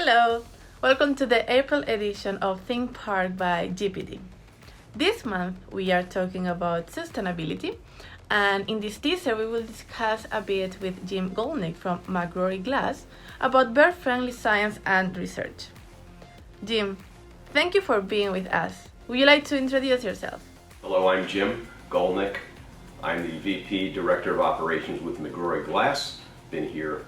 Hello! Welcome to the April edition of Think Park by GPD. This month we are talking about sustainability, and in this teaser we will discuss a bit with Jim Gulnick from McGrory Glass about bird-friendly science and research. Jim, thank you for being with us. Would you like to introduce yourself? Hello, I'm Jim Gulnick. I'm the VP Director of Operations with McGrory Glass. Been here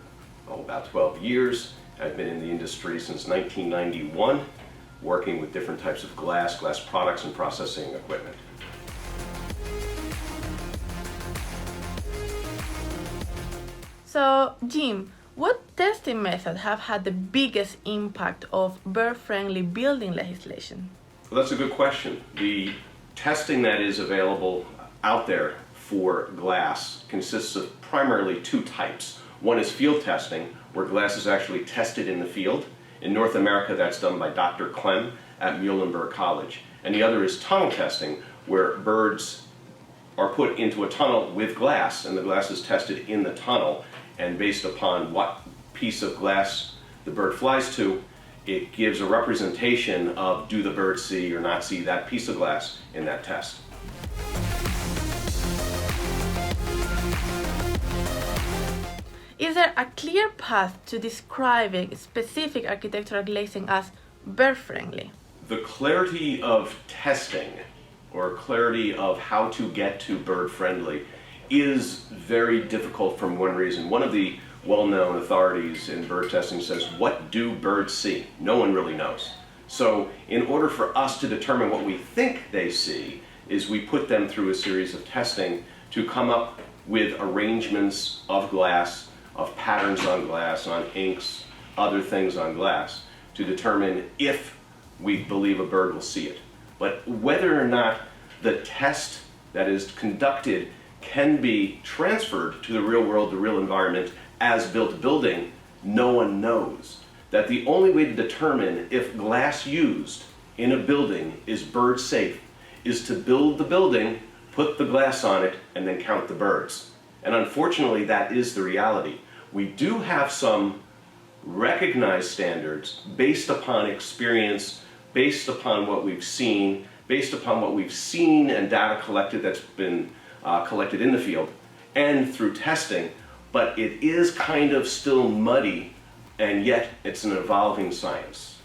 about 12 years. I've been in the industry since 1991, working with different types of glass products and processing equipment. So, Jim, what testing methods have had the biggest impact of bird-friendly building legislation? Well, that's a good question. The testing that is available out there for glass consists of primarily two types. One is field testing, where glass is actually tested in the field. In North America, that's done by Dr. Clem at Muhlenberg College. And the other is tunnel testing, where birds are put into a tunnel with glass, and the glass is tested in the tunnel. And based upon what piece of glass the bird flies to, it gives a representation of do the bird see or not see that piece of glass in that test. Is there a clear path to describing specific architectural glazing as bird-friendly? The clarity of testing, or clarity of how to get to bird-friendly, is very difficult for one reason. One of the well-known authorities in bird testing says, what do birds see? No one really knows. So in order for us to determine what we think they see, is we put them through a series of testing to come up with arrangements of glass, of patterns on glass, on inks, other things on glass, to determine if we believe a bird will see it. But whether or not the test that is conducted can be transferred to the real world, the real environment, as built building, no one knows. That the only way to determine if glass used in a building is bird safe is to build the building, put the glass on it, and then count the birds. And unfortunately, that is the reality. We do have some recognized standards based upon experience, based upon what we've seen, and data collected that's been collected in the field and through testing, but it is kind of still muddy, and yet it's an evolving science.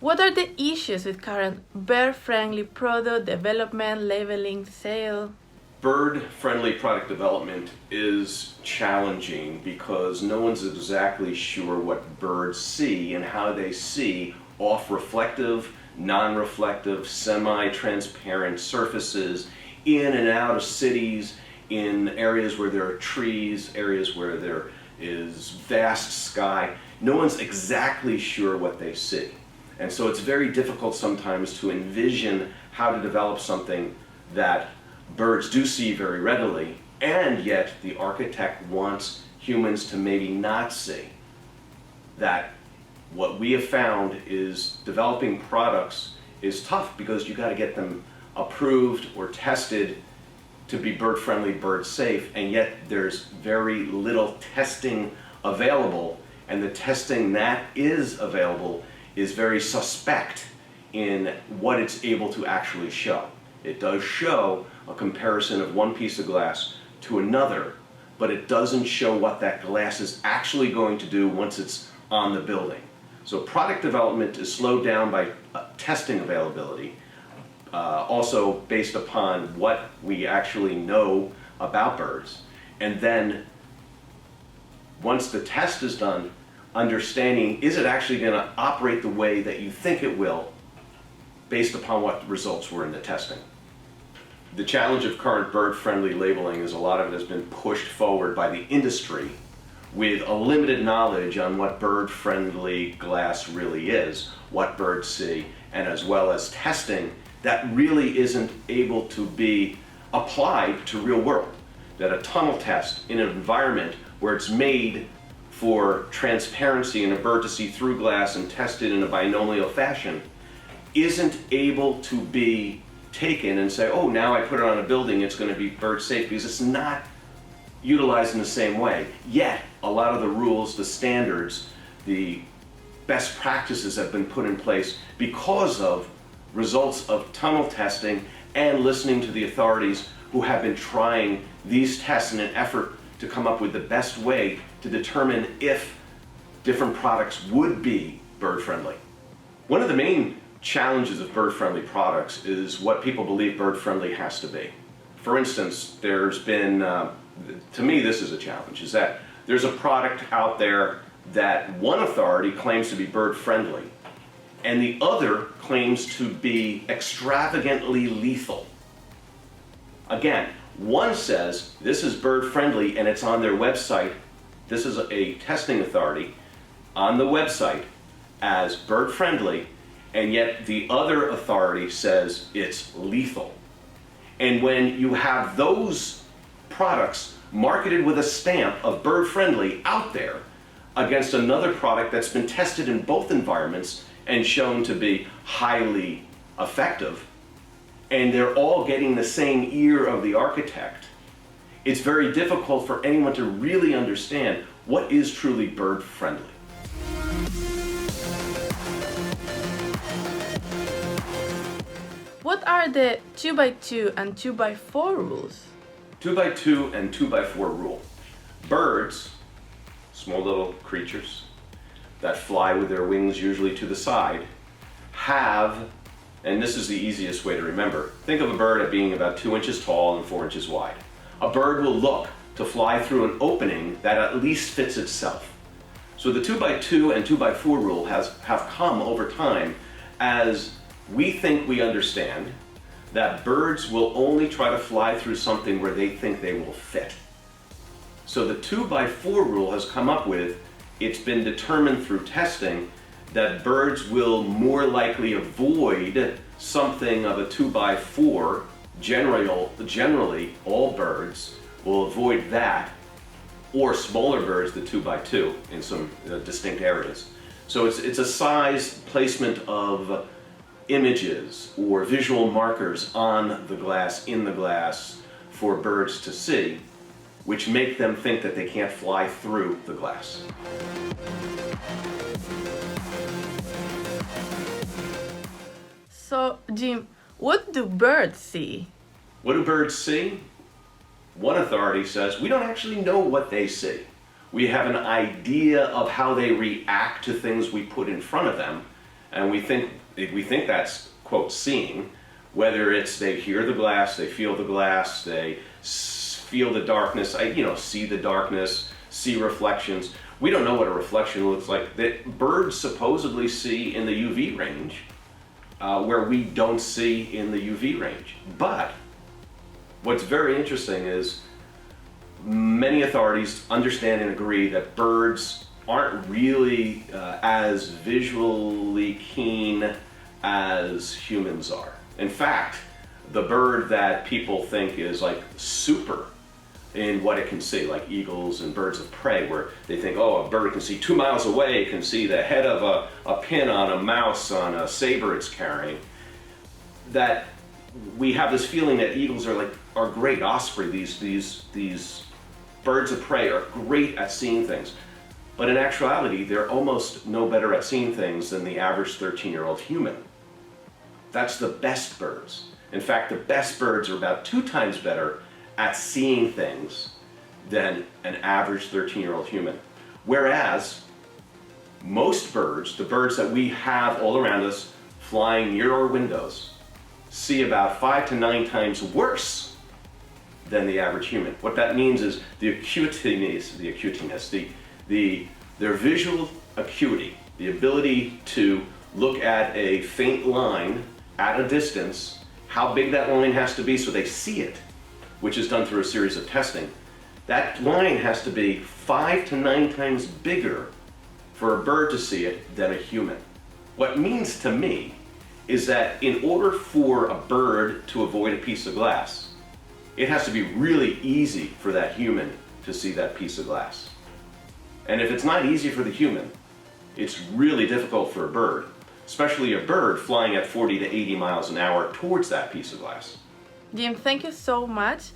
What are the issues with current bird-friendly product development, labeling, sale? Bird-friendly product development is challenging because no one's exactly sure what birds see and how they see off-reflective, non-reflective, semi-transparent surfaces in and out of cities, in areas where there are trees, areas where there is vast sky. No one's exactly sure what they see. And so it's very difficult sometimes to envision how to develop something that birds do see very readily, and yet the architect wants humans to maybe not see. That what we have found is developing products is tough because you got to get them approved or tested to be bird friendly, bird safe, and yet there's very little testing available, and the testing that is available is very suspect in what it's able to actually show. It does show a comparison of one piece of glass to another, but it doesn't show what that glass is actually going to do once it's on the building. So product development is slowed down by testing availability, also based upon what we actually know about birds. And then once the test is done, understanding, is it actually going to operate the way that you think it will based upon what results were in the testing. The challenge of current bird-friendly labeling is a lot of it has been pushed forward by the industry with a limited knowledge on what bird-friendly glass really is, what birds see, and as well as testing that really isn't able to be applied to real world. That a tunnel test in an environment where it's made for transparency and a bird to see through glass and tested in a binomial fashion isn't able to be taken and say, oh, now I put it on a building, it's going to be bird safe, because it's not utilized in the same way. Yet, a lot of the rules, the standards, the best practices have been put in place because of results of tunnel testing and listening to the authorities who have been trying these tests in an effort to come up with the best way to determine if different products would be bird-friendly. One of the main challenges of bird-friendly products is what people believe bird-friendly has to be. For instance, there's been, to me this is a challenge, is that there's a product out there that one authority claims to be bird-friendly and the other claims to be extravagantly lethal. Again, one says this is bird-friendly and it's on their website. This is a testing authority on the website as bird-friendly, and yet the other authority says it's lethal. And when you have those products marketed with a stamp of bird-friendly out there against another product that's been tested in both environments and shown to be highly effective, and they're all getting the same ear of the architect, it's very difficult for anyone to really understand what is truly bird-friendly. What are the 2x2 and 2x4 rules? 2x2 and 2x4 rule. Birds, small little creatures that fly with their wings usually to the side, have, and this is the easiest way to remember, think of a bird as being about 2 inches tall and 4 inches wide. A bird will look to fly through an opening that at least fits itself. So the 2x2 and 2x4 rule have come over time as we think we understand that birds will only try to fly through something where they think they will fit. So the 2x4 rule has come up with, it's been determined through testing that birds will more likely avoid something of a 2x4. Generally, all birds will avoid that, or smaller birds, the 2x2, in some distinct areas. So it's a size placement of images or visual markers on the glass, in the glass, for birds to see, which make them think that they can't fly through the glass. So, Jim, what do birds see? What do birds see? One authority says we don't actually know what they see. We have an idea of how they react to things we put in front of them, and we think that's, quote, seeing, whether it's they hear the glass, they feel the glass, they feel the darkness, see the darkness, see reflections. We don't know what a reflection looks like. That birds supposedly see in the UV range, where we don't see in the UV range. But what's very interesting is many authorities understand and agree that birds aren't really as visually keen as humans are. In fact, the bird that people think is like super in what it can see, like eagles and birds of prey, where they think, oh, a bird can see 2 miles away, it can see the head of a pin on a mouse, on a saber it's carrying, that we have this feeling that eagles are great, osprey, these birds of prey are great at seeing things. But in actuality, they're almost no better at seeing things than the average 13-year-old human. That's the best birds. In fact, the best birds are about 2 times better at seeing things than an average 13-year-old human. Whereas most birds, the birds that we have all around us flying near our windows, see about 5 to 9 times worse than the average human. What that means is their visual acuity, the ability to look at a faint line at a distance, how big that line has to be so they see it, which is done through a series of testing. That line has to be 5 to 9 times bigger for a bird to see it than a human. What means to me is that in order for a bird to avoid a piece of glass, it has to be really easy for that human to see that piece of glass. And if it's not easy for the human, it's really difficult for a bird, especially a bird flying at 40 to 80 miles an hour towards that piece of glass. Jim, thank you so much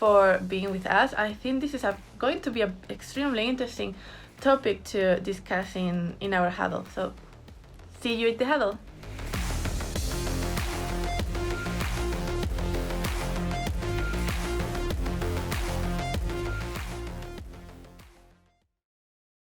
for being with us. I think this is going to be an extremely interesting topic to discuss in our huddle. So see you at the huddle.